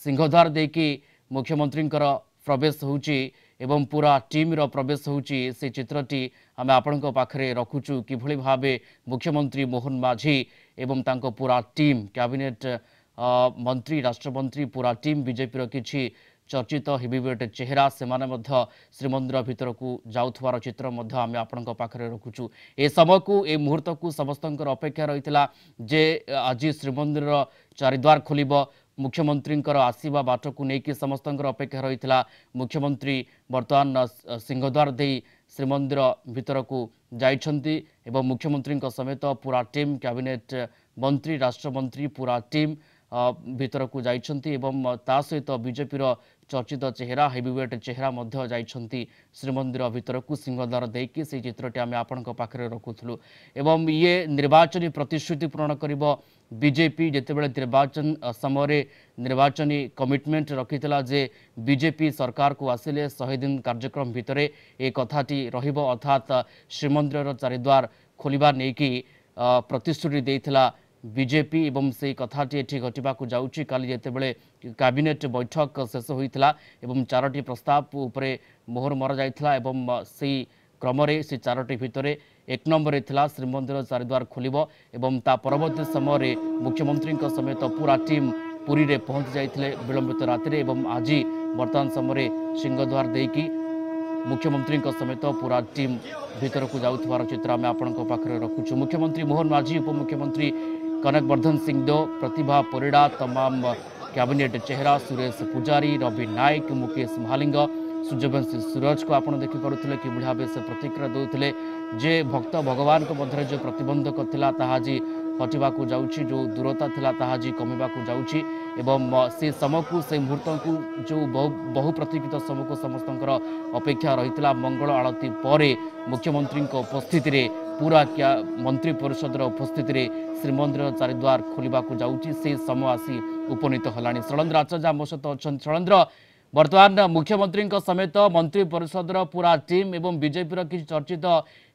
सिंहद्वार देकी मुख्यमंत्री प्रवेश होउची एवं पूरा टीम रो प्रवेश होउची से चित्रटी आम आपण पाखरे रखुचु किभली भाबे मुख्यमंत्री मोहन माझी एवं तांको पूरा टीम कैबिनेट मंत्री राष्ट्रमंत्री पूरा टीम बीजेपी रो किछि चर्चित हेवीवेट चेहरा से श्रीमंदिर भितर को जाउथवार चित्र आम आपण पाखरे रखुचु ए समय को ए मुहूर्त को समस्त अपेक्षा रही जे आज श्रीमंदिर चारिद्वार खोल मुख्यमंत्री आसवा बाट को लेकिन समस्त अपेक्षा रही मुख्यमंत्री बर्तमान सिंहद्वार दे श्रीमंदिर भितर को जाइछंती एवं मुख्यमंत्री समेत पूरा टीम कैबिनेट मंत्री राष्ट्रमंत्री पूरा टीम भितर को जाइछंती एवं ता सहित बीजेपी चर्चित चेहरा हेवीवेट चेहरा मध्य जाइछंती श्रीमंदिर भितर को सिंहद्वार देकी से चित्रटी आम आपण पाखरे रखुथलु एवं ये निर्वाचनी प्रतिश्रुति पूरण करिबो बीजेपी जेतेबेले निर्वाचन समय निर्वाचनी कमिटमेंट रखिथिला जे बीजेपी सरकार को आसिले 100 दिन कार्यक्रम भितर ए कथाटी रहिबो अर्थात श्रीमंदिर चारिद्वार खोलिबा नेकी प्रतिश्रुति देइथिला बीजेपी एवं से कथाटी एठी घटिबाकू जाउची काली जेतेबेले कैबिनेट बैठक शेष होइथिला एवं चारोटी प्रस्ताव उपरे मोहर मरा जाइथिला एवं से क्रम से चारोटी भितर एक नंबर थिला श्रीमंदिर चारिद्वार खोलिबो एवं ता परवर्ती समय मुख्यमंत्री समेत पूरा टीम पुरी रे पहुंच जाइथिले विलंबित राति एवं आज वर्तमान समय सिंहद्वार देकी मुख्यमंत्री समेत पूरा टीम भितर को जाउथवार चित्र आम आपण पाखरे रखुछु मुख्यमंत्री मोहन माझी उपमुख्यमंत्री कनकवर्धन सिंहदेव प्रतिभा परिड़ा तमाम कैबिनेट चेहरा सुरेश पुजारी रवि नायक मुकेश महालिंग सूर्यवंशी सूरज को आप देखिपे कि भाव से प्रतिक्रिया देते जे भक्त भगवान मध्य जो प्रतिबंधक थिला ताहाजी हटिबाकू जाउछि जो दूरता थिला ताहाजी कमिबाकू जाउछि एवं से समय को से मुहूर्त को जो बहु प्रतीक्षित समय को समस्तंकर अपेक्षा रही मंगल आरती पर मुख्यमंत्री उपस्थिति रे पूरा क्या मंत्री परिषद उपस्थिति श्रीमंदिर चारिद्वार खोलिबाकू जाउछि से समय आसी उपनीत हलानी शैलेन्द्र आचार्य आम सहित अच्छा शैलेन्द्र वर्तमान मुख्यमंत्री समेत मंत्री परिषद पूरा टीम एवं बीजेपी कि चर्चित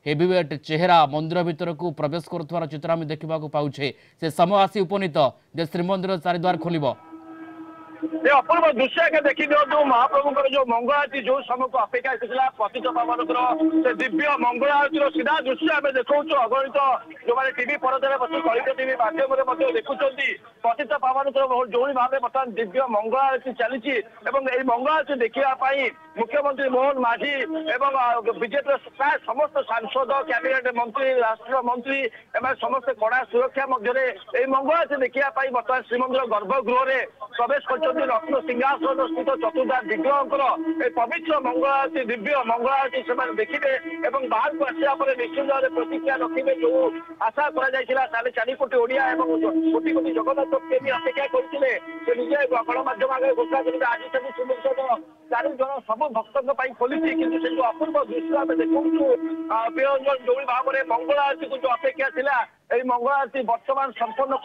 हेवीवेट चेहरा मंदिर भितर को प्रवेश कर चित्र आम देखा पाऊे से समय आसी उपनीत जे श्रीमंदिर चारिद्वार खोल अपूर्व दृश्य देखी दिखाँ महाप्रभु जो मंगल आरती जो समय को अपेक्षा होता पतित पावन से दिव्य मंगल आरती सीधा दृश्य आम देखा अगणित जो मैंने टीवी परदे बस कलिक टीवी माध्यम देखुं पतित पावन जो भाव बर्तमान दिव्य मंगल आरती चली मंगल आरती देखापी मुख्यमंत्री मोहन माझी एवं बीजेपी प्राय समस्त सांसद कैबिनेट मंत्री राष्ट्रमंत्री समस्त कड़ा सुरक्षा मध्य मंगल आरती देखापी बर्तमान श्रीमंदिर गर्भगृह प्रवेश कर रत्न सिंहासन स्थित चतुर्धा विग्रहकर पवित्र मंगल आरती दिव्य मंगल आरती से देखिए बाहर को आसा निश्चित भाव में प्रतिक्रिया रखिए जो आशा कर 4 कोटी ओडिया कोटी कोटी जगन्नाथ प्रेमी अपेक्षा करते निजे गणमाध्यम आगे घोषणा करेंगे आज से सुनिश्चित 4 जन सब भक्तों खोली कि जो अपूर्व दृश्य आम देखु प्रियरंजन जो भाव में मंगल आरती को जो अपेक्षा था यही मंगल आरती बर्तमान संपन्न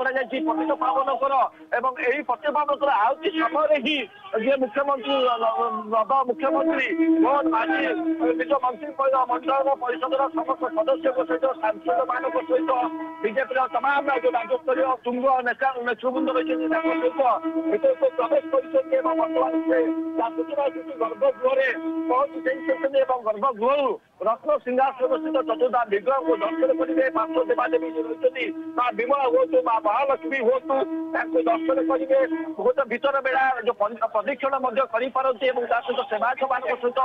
पतित पावनकर एवं यही पतित पावनकर आउती समय ही जे मुख्यमंत्री मुख्यमंत्री मोहन माझी निज मंत्री मंडल परिषद समस्त सदस्य सहित सांसद मान सहित बीजेपी तमाम जो राज्यस्तरीय तुंग नेतृवृंद रही सहित प्रवेश कर गर्भगृह पहुंची गर्भगृह रत्न सिंहासन स्थित चतुर्धा विग्रह को दर्शन करेंगे पार्श्व देवादेवी रही विमला हूँ महालक्ष्मी हूँ दर्शन करेंगे बहुत भीतर बेड़ा जो प्रदीक्षण सहित सेवायत मान सहित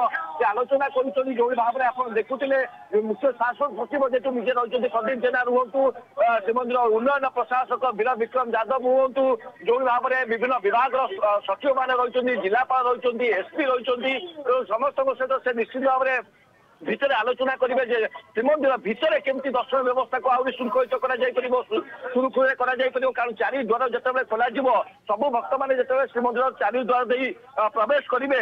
आलोचना कर जो भाव में आप देखुले मुख्य शासन सचिव जेहतु निजे रही प्रदीप जेना रुहतु श्रीमंदिर उन्नयन प्रशासक वीर विक्रम यादव हूँ जो भाव में विभिन्न विभाग सचिव मान रही जिलापाल रही एसपी रही समस्त सहित से निश्चित भाव में भितर आलोचना करेंगे श्रीमंदिर भितर केमती दर्शन व्यवस्था को आहरी सुरक्षित सुरुखुरे कारण 4 द्वार जिते खोल सब भक्त मैंने जिते श्रीमंदिर 4 द्वार दे प्रवेश करेंगे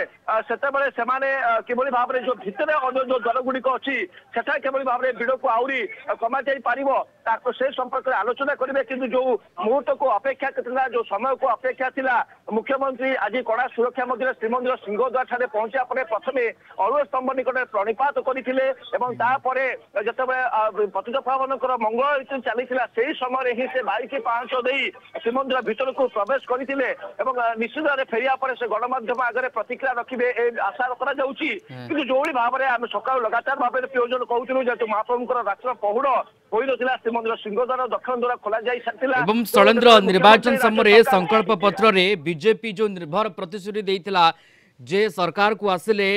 से भाव में जो भितर अन्य जो द्वार गुड़िक अच्छी सेठा कि भाव में भिड़ को आहरी कमा पार से संपर्क में आलोचना करेंगे कि जो मुहूर्त को अपेक्षा था जो समय को अपेक्षा था मुख्यमंत्री आज कड़ा सुरक्षा मध्य श्रीमंदिर सिंहद्वार ठारे पहुंचा पर प्रथम अरुण स्तंभ निकट प्रणिपात କରିଥିଲେ ଏବଂ ତାପରେ ଯେତେବେଳେ ପତିତପାବନଙ୍କର ମଙ୍ଗଳ ଆଳତି ଚାଲିଥିଲା ସେହି ସମୟରେ ହିଁ ସେ ବାଇକି ପାହାଚ ଦେଇ ଶ୍ରୀମନ୍ଦିର ଭିତରକୁ ପ୍ରବେଶ କରିଥିଲେ ଏବଂ ନିଶ୍ଚିତ ଭାବରେ ଫେରିବା ପରେ ସେ ଗଣମାଧ୍ୟମ ଆଗରେ ପ୍ରତିକ୍ରିୟା ରଖିବେ ଏ ଆଶା କରାଯାଉଛି। କିନ୍ତୁ ଯୋଉଭଳି ଭାବରେ ଆମେ ସକାଳୁ ଲଗାତାର ଭାବରେ ପ୍ରିୟଜନ କହୁଥିଲୁ ଯେହେତୁ ମହାପ୍ରଭୁଙ୍କର ରାତ୍ର ପହୁଡ ହୋଇନଥିଲା ଶ୍ରୀମନ୍ଦିର ସିଂହଦ୍ୱାର ଦକ୍ଷିଣ ଦ୍ୱାର ଖୋଲା ଯାଇ ସାରିଥିଲା ଏବଂ ଶୈଳେନ୍ଦ୍ର ନିର୍ବାଚନ ସମୟରେ संकल्प पत्र रे बीजेपी जो निर्भर प्रतिश्रुति देइथिला जे सरकार को आसिले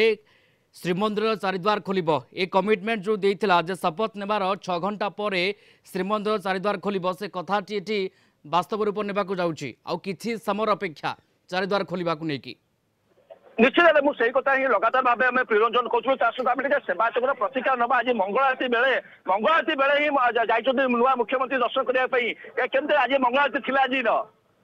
श्रीमंदिर चारिद्वार खोलिब ए कमिटमेंट जो देइथिला जे शपथ नेबार 6 घंटा परे श्रीमंदिर चारिद्वार खोलिब से कथाटी एठी वास्तव रूप नेबाकू जाउची आ किछि समर अपेक्षा चारिद्वार खोलिबाकू नेकी निश्चित भाव मुझे कथा ही लगातार भाव आम प्रिरंजन करूँ सहित सेवाचकर प्रतिक्रिया नवा आज मंगल आरती बेले ही नुआ मुख्यमंत्री दर्शन करने केमती आज मंगल आरती थी आज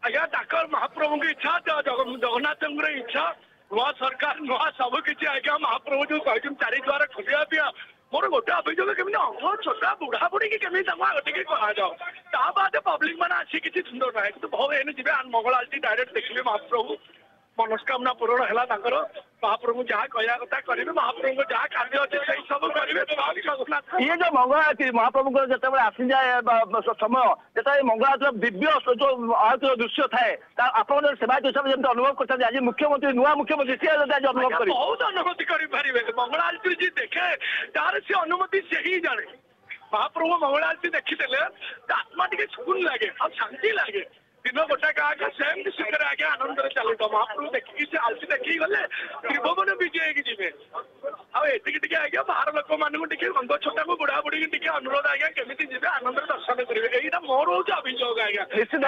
आज्ञा ताकर महाप्रभु की इच्छा जगन्नाथ इच्छा नुआ सरकार नुआ सब किसी आज्ञा महाप्रभु जो कहते चारिद्वार खोलिया पिया मोर गोटे अभियोग केमी अंग छोटा बुढ़ा बुढ़ी की केमी गटिके करा बाद पब्लिक मैंने आसी किसी सुंदर ना कि भाव एने जी मंगल आरती डायरेक्ट देखिए महाप्रभु मनस्कामना पूरण है महाप्रभु जहाँ कहया कथा करेंगे महाप्रभु जहाँ कार्य अच्छे सब करेंगे ये जो मंगल आरती महाप्रभु जो आसी जाए समय जो मंगल आरती दिव्य जो आरती दृश्य थाए आप सेवा हिसाब से अनुभव करते आज मुख्यमंत्री नुआ मुख्यमंत्री सी आज अनुभव कर बहुत अनुभूति करेंगे मंगल आरती जी देखे तार से अनुमति से ही जाने महाप्रभु मंगल आरती देखीदे आत्मा टे सुकून लगे और शांति लगे दिन गोटा क्या सेम सुखर आगे आनंद चलता महाप्रभु देखिए आलसी देखिए गले त्रिभुवन विजय की जी आगे आज्ञा बाहर लोक मानक अंग छोटा को बुढ़ा बुढ़ी टी अनुरोध आज्ञा केमी जी आनंद दर्शन करेंगे यहाँ मोर हूँ अभियोग आज्ञा निश्चित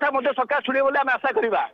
भाव सरकार शुणे आशा करवा।